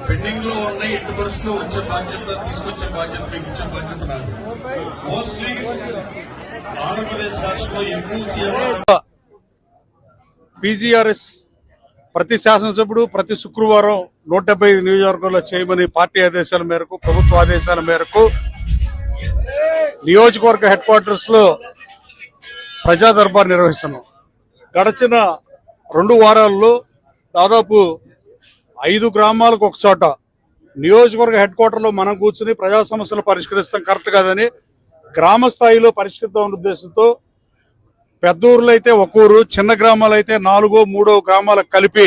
Pending లో ఉన్న ఎట్టి పరిస్థితుల్లో వచ్చే బాధ్యత, తీసుకొచ్చే బాధ్యత, మీకు ఇచ్చే బాధ్యత నాది. మోస్ట్లీ ఆంధ్రప్రదేశ్ రాష్ట్రంలో ఎక్కువ సీఎం పీజీఆర్ఎస్ ప్రతి శాసనసభ్యుడు ప్రతి శుక్రవారం 175 నియోజకవర్గాల్లో చేయమని పార్టీ ఆదేశాల మేరకు, ప్రభుత్వ ఆదేశాల మేరకు నియోజకవర్గ హెడ్ క్వార్టర్స్ లో ప్రజా దర్బార్ నిర్వహిస్తున్నాం. గడిచిన 2 వారాల్లో దాదాపు 5 గ్రామాలకు ఒక చోట నియోజకవర్గ హెడ్ క్వార్టర్ లో మనం కూర్చుని ప్రజా సమస్యలు పరిష్కరిస్తాం కరెక్ట్ కాదని గ్రామ స్థాయిలో పరిష్కరిద్దామన్న ఉద్దేశంతో పెద్ద ఊర్లో అయితే ఒక ఊరు, చిన్న గ్రామాలు అయితే 4-3 గ్రామాలకు కలిపి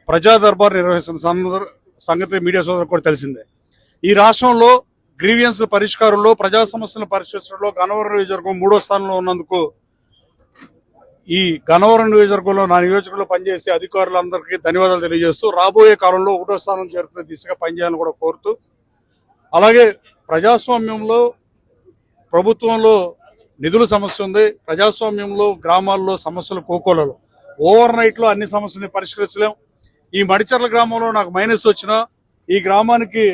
ప్రజా దర్బార్ నిర్వహిస్తున్న సంగతి మీడియా సోదరులకు కూడా తెలిసిందే. ఈ రాష్ట్రంలో గ్రీవియన్స్ పరిష్కారంలో, ప్రజా సమస్యల పరిష్కరించడంలో గన్నవరం నియోజకవర్గం 3వ స్థానంలో ఉన్నందుకు ఈ గన్నవరం నియోజకవర్గంలో, నా నియోజకవర్గంలో పనిచేసే అధికారులందరికీ ధన్యవాదాలు తెలియజేస్తూ రాబోయే కాలంలో 1వ స్థానం చేరుకునే దిశగా పనిచేయాలని కూడా కోరుతూ, అలాగే ప్రజాస్వామ్యంలో ప్రభుత్వంలో నిధుల సమస్య ఉంది, ప్రజాస్వామ్యంలో గ్రామాల్లో సమస్యలు కోకోలలో ఓవర్ నైట్ లో అన్ని సమస్యల్ని పరిష్కరించలేం. ఈ మడిచర్ల గ్రామంలో నాకు మైనస్ వచ్చినా ఈ గ్రామానికి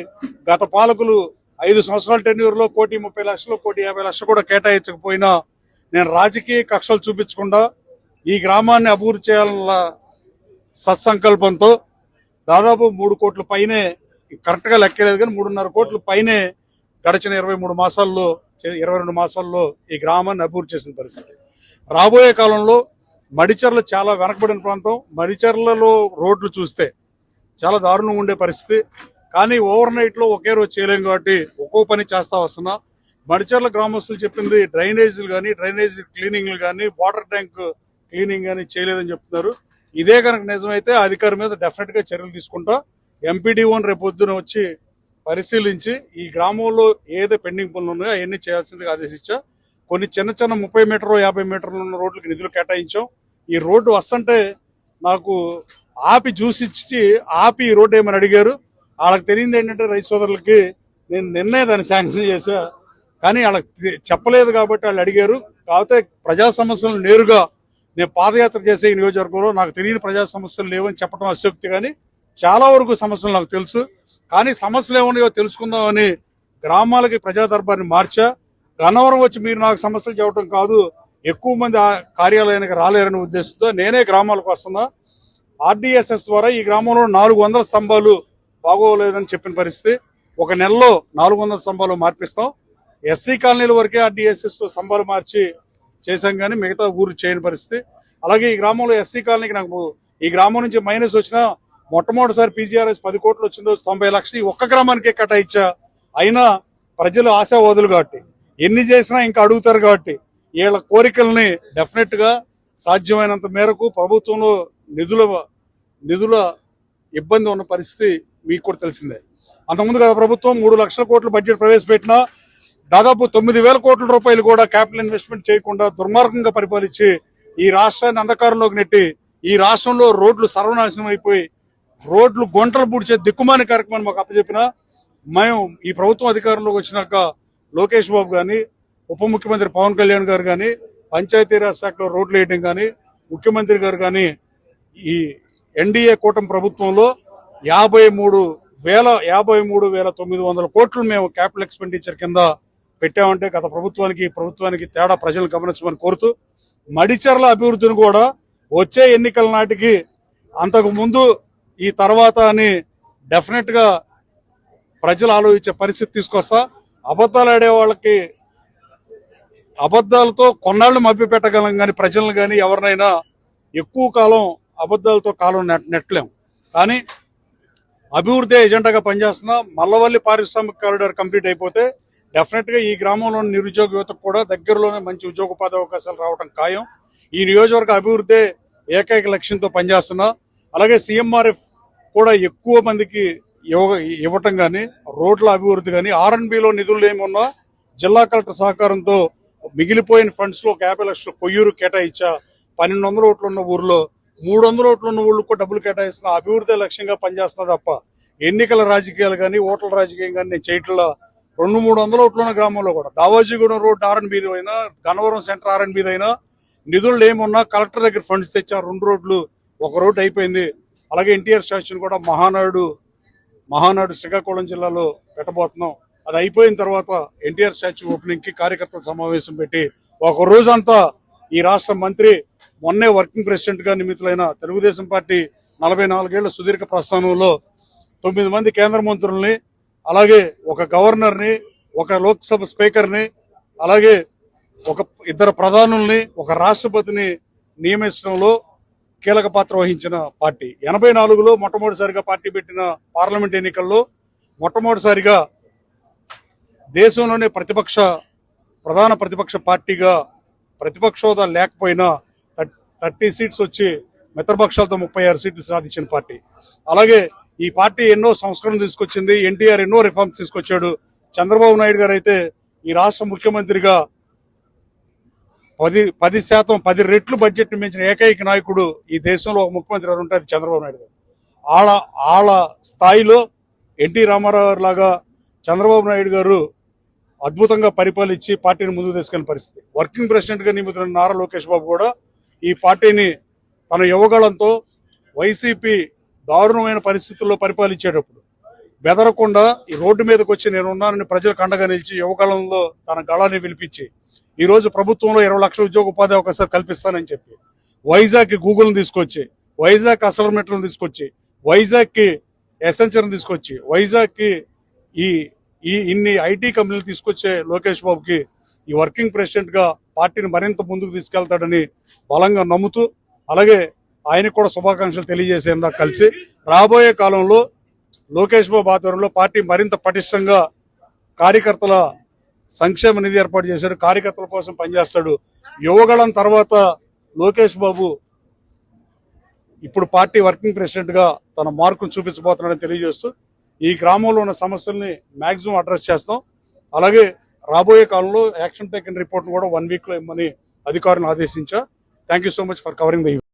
గత పాలకులు 5 సంవత్సరాల టెన్యూర్ లో 1,30,00,000, 1,50,00,000 కూడా కేటాయించకపోయినా నేను రాజకీయ కక్షలు చూపించకుండా ఈ గ్రామాన్ని అభివృద్ధి చేయాలన్న సత్సంకల్పంతో దాదాపు 3 కోట్ల పైనే, కరెక్ట్ గా లెక్కలేదు కానీ 3.5 కోట్ల పైనే గడిచిన 22 మాసాల్లో ఈ గ్రామాన్ని అభివృద్ధి చేసిన పరిస్థితి. రాబోయే కాలంలో మడిచర్ల చాలా వెనకబడిన ప్రాంతం, మడిచర్లలో రోడ్లు చూస్తే చాలా దారుణంగా ఉండే పరిస్థితి. కానీ ఓవర్ నైట్ లో ఒకే రోజు చేయలేం కాబట్టి ఒక్కో పని చేస్తా వస్తున్నా. మడిచర్ల గ్రామస్తులు చెప్పింది డ్రైనేజీలు కానీ, డ్రైనేజీ క్లీనింగ్లు కానీ, వాటర్ ట్యాంక్ క్లీనింగ్ కానీ చేయలేదని చెప్తున్నారు. ఇదే కనుక నిజమైతే అధికారి మీద డెఫినెట్ గా చర్యలు తీసుకుంటా. ఎంపీడీఓని రేపు పొద్దున వచ్చి పరిశీలించి ఈ గ్రామంలో ఏదో పెండింగ్ పనులు ఉన్నాయో అవన్నీ చేయాల్సిందిగా ఆదేశించా. కొన్ని చిన్న 30 మీటర్లు 50 మీటర్లు ఉన్న రోడ్లకి నిధులు కేటాయించాం. ఈ రోడ్డు వస్తుంటే నాకు ఆపి చూసిచ్చి ఈ రోడ్డు ఏమని అడిగారు. వాళ్ళకి తెలియదు ఏంటంటే రైతు సోదరులకి నేను నిన్నే దాన్ని శాంక్షన్ చేశా, కానీ వాళ్ళకి చెప్పలేదు కాబట్టి వాళ్ళు అడిగారు. కాకపోతే ప్రజా సమస్యలు నేరుగా నేను పాదయాత్ర చేసే ఈ నియోజకవర్గంలో నాకు తెలియని ప్రజా సమస్యలు లేవని చెప్పడం అశక్తి, కానీ చాలా వరకు సమస్యలు నాకు తెలుసు. కానీ సమస్యలు ఏమన్నాయో తెలుసుకుందామని గ్రామాలకి ప్రజా దర్బార్ని మార్చా. గన్నవరం వచ్చి మీరు నాకు సమస్యలు చెప్పడం కాదు, ఎక్కువ మంది కార్యాలయానికి రాలేరనే ఉద్దేశంతో నేనే గ్రామాలకు వస్తున్నా. ఆర్డీఎస్ఎస్ ద్వారా ఈ గ్రామంలో 400 స్తంభాలు బాగోలేదని చెప్పిన పరిస్థితి. ఒక నెలలో 400 స్తంభాలు మార్పిస్తాం. ఎస్సీ కాలనీల వరకే ఆర్డీఎస్ఎస్ తో స్తంభాలు మార్చి చేశాం, కానీ మిగతా ఊరు చేయని పరిస్థితి. అలాగే ఈ గ్రామంలో ఎస్సీ కాలనీకి నాకు ఈ గ్రామం నుంచి మైనస్ వచ్చినా మొట్టమొదటిసారి పీజీఆర్ఎస్ 10 కోట్లు వచ్చిన రోజు 90 లక్షలు ఒక్క గ్రామానికే కేటాయించా. అయినా ప్రజలు ఆశావాదులు కాబట్టి ఎన్ని చేసినా ఇంకా అడుగుతారు కాబట్టి వీళ్ళ కోరికల్ని డెఫినెట్ గా సాధ్యమైనంత మేరకు ప్రభుత్వంలో నిధుల ఇబ్బంది ఉన్న పరిస్థితి మీకు కూడా తెలిసిందే. అంతకుముందు కదా ప్రభుత్వం 3 లక్షల కోట్ల బడ్జెట్ ప్రవేశపెట్టినా దాదాపు 9,000 కోట్ల రూపాయలు కూడా క్యాపిటల్ ఇన్వెస్ట్మెంట్ చేయకుండా దుర్మార్గంగా పరిపాలించి ఈ రాష్ట్రాన్ని అంధకారంలోకి నెట్టి ఈ రాష్ట్రంలో రోడ్లు సర్వనాశనం అయిపోయి రోడ్లు గుంటలు పూడ్చే దిక్కుమాని కార్యక్రమాన్ని మాకు అప్పచెప్పినా మేము ఈ ప్రభుత్వం అధికారంలోకి వచ్చినాక లోకేష్ బాబు కానీ, ఉప ముఖ్యమంత్రి పవన్ కళ్యాణ్ గారు కానీ, పంచాయతీరాజ్ శాఖలో రోడ్లు వేయడం కానీ, ముఖ్యమంత్రి గారు కానీ ఈ ఎన్డీఏ కూటమి ప్రభుత్వంలో 53,900 కోట్లు మేము క్యాపిటల్ ఎక్స్పెండిచర్ కింద పెట్టామంటే గత ప్రభుత్వానికి తేడా ప్రజలను గమనించమని కోరుతూ, మడిచర్ల అభివృద్ధిని కూడా వచ్చే ఎన్నికల నాటికి అంతకు ముందు ఈ తర్వాత అని డెఫినెట్ గా ప్రజలు ఆలోచించే పరిస్థితి తీసుకొస్తా. అబద్ధాలు ఆడే వాళ్ళకి అబద్ధాలతో కొన్నాళ్ళు మభ్య పెట్టగలం, కానీ ప్రజలను కానీ ఎవరినైనా ఎక్కువ కాలం అబద్ధాలతో కాలం నెట్టలేం. కానీ అభివృద్ధి ఎజెండాగా పనిచేస్తున్నా. మల్లవల్లి పారిశ్రామిక కారిడార్ కంప్లీట్ అయిపోతే డెఫినెట్ గా ఈ గ్రామంలోని నిరుద్యోగ యువతకు కూడా దగ్గరలోనే మంచి ఉద్యోగోపాధి అవకాశాలు రావడం ఖాయం. ఈ నియోజకవర్గ అభివృద్ధి ఏకైక లక్ష్యంతో పనిచేస్తున్నా. అలాగే సీఎంఆర్ఎఫ్ కూడా ఎక్కువ మందికి ఇవ్వటం కానీ, రోడ్ల అభివృద్ధి కానీ, ఆర్ఎన్బిలో నిధులు ఏమన్నా జిల్లా కలెక్టర్ సహకారంతో మిగిలిపోయిన ఫండ్స్ లో 50 లక్షలు కొయ్యూరు కేటాయించా. 1,200 ఓట్లు ఉన్న ఊర్లో 300 ఓట్లు ఉన్న ఊళ్ళకు డబ్బులు కేటాయిస్తున్నా. అభివృద్ధి లక్ష్యంగా పనిచేస్తున్నా తప్ప ఎన్నికల రాజకీయాలు కానీ, ఓట్ల రాజకీయం కానీ నేను చేయట్లా. 200-300 ఓట్లు ఉన్న గ్రామంలో కూడా దావాజీగూడెం రోడ్ ఆర్ఎన్బి అయినా, గన్నవరం సెంటర్ ఆర్ఎన్బి అయినా, నిధులు ఏమున్నా కలెక్టర్ దగ్గర ఫండ్స్ తెచ్చారు. 2 రోడ్లు, 1 రోడ్డు అయిపోయింది. అలాగే ఎన్టీఆర్ స్టాచ్యూని కూడా మహానాడు శ్రీకాకుళం జిల్లాలో పెట్టబోతున్నాం. అది అయిపోయిన తర్వాత ఎన్టీఆర్ స్టాచ్యూ ఓపెనింగ్ కి కార్యకర్తల సమావేశం పెట్టి 1 రోజంతా ఈ రాష్ట్ర మంత్రి, మొన్నే వర్కింగ్ ప్రెసిడెంట్ గా నియమితులైన తెలుగుదేశం పార్టీ 44 ఏళ్ల సుదీర్ఘ ప్రస్థానంలో 9 మంది కేంద్ర మంత్రుల్ని, అలాగే ఒక గవర్నర్ని, ఒక లోక్సభ స్పీకర్ని, అలాగే ఒక 2 ప్రధానుల్ని, ఒక రాష్ట్రపతిని నియమించడంలో కీలక పాత్ర వహించిన పార్టీ. 84లో మొట్టమొదటిసారిగా పార్టీ పెట్టిన పార్లమెంట్ ఎన్నికల్లో మొట్టమొదటిసారిగా దేశంలోనే ప్రధాన ప్రతిపక్ష పార్టీగా ప్రతిపక్ష హోదా లేకపోయినా 30 సీట్స్ వచ్చి మిత్రపక్షాలతో 36 సీట్లు సాధించిన పార్టీ. అలాగే ఈ పార్టీ ఎన్నో సంస్కరణలు తీసుకొచ్చింది. ఎన్టీఆర్ ఎన్నో రిఫార్మ్స్ తీసుకొచ్చాడు. చంద్రబాబు నాయుడు గారు అయితే ఈ రాష్ట్ర ముఖ్యమంత్రిగా 10 రెట్లు బడ్జెట్ మించిన ఏకైక నాయకుడు ఈ దేశంలో ఒక ముఖ్యమంత్రి గారు ఉంటే అది చంద్రబాబు నాయుడు గారు. ఆళ్ళ స్థాయిలో ఎన్టీ రామారావు లాగా చంద్రబాబు నాయుడు గారు అద్భుతంగా పరిపాలించి పార్టీని ముందుకు తీసుకెళ్లిన పరిస్థితి. వర్కింగ్ ప్రెసిడెంట్ గా నియమితున్న నారా లోకేష్ బాబు కూడా ఈ పార్టీని తన యువగళంతో వైసీపీ దారుణమైన పరిస్థితుల్లో పరిపాలించేటప్పుడు బెదరకుండా ఈ రోడ్డు మీదకి వచ్చి నేను ఉన్నానని ప్రజలకు అండగా నిలిచి యువగళంలో తన గళాన్ని విలిపించి ఈ రోజు ప్రభుత్వంలో 20 లక్షల ఉద్యోగ ఉపాధి అవకాశాలు కల్పిస్తానని చెప్పి వైజాగ్ కి గూగుల్ని తీసుకొచ్చి, వైజాగ్ అసలమెట్లను తీసుకొచ్చి, వైజాగ్ కి ఎసెన్చర్ని తీసుకొచ్చి, వైజాగ్ కి ఇన్ని ఐటీ కంపెనీలు తీసుకొచ్చే లోకేష్ బాబుకి ఈ వర్కింగ్ ప్రెసిడెంట్ గా పార్టీని మరింత ముందుకు తీసుకెళ్తాడని బలంగా నమ్ముతూ, అలాగే ఆయనకు కూడా శుభాకాంక్షలు తెలియజేసేందుకు కలిసి రాబోయే కాలంలో లోకేష్ బాబు ఆధ్వర్యంలో పార్టీ మరింత పటిష్టంగా కార్యకర్తల సంక్షేమ నిధి ఏర్పాటు చేశాడు. కార్యకర్తల కోసం పనిచేస్తాడు. యువగళం తర్వాత లోకేష్ బాబు ఇప్పుడు పార్టీ వర్కింగ్ ప్రెసిడెంట్ గా తన మార్కును చూపించబోతున్నాడని తెలియజేస్తూ ఈ గ్రామంలో ఉన్న సమస్యల్ని మాక్సిమం అడ్రస్ చేస్తాం. అలాగే రాబోయే కాలంలో యాక్షన్ టేకన్ రిపోర్ట్ కూడా 1 వీక్ లో ఇమ్మని అధికారులను ఆదేశించా. Thank you so much for covering the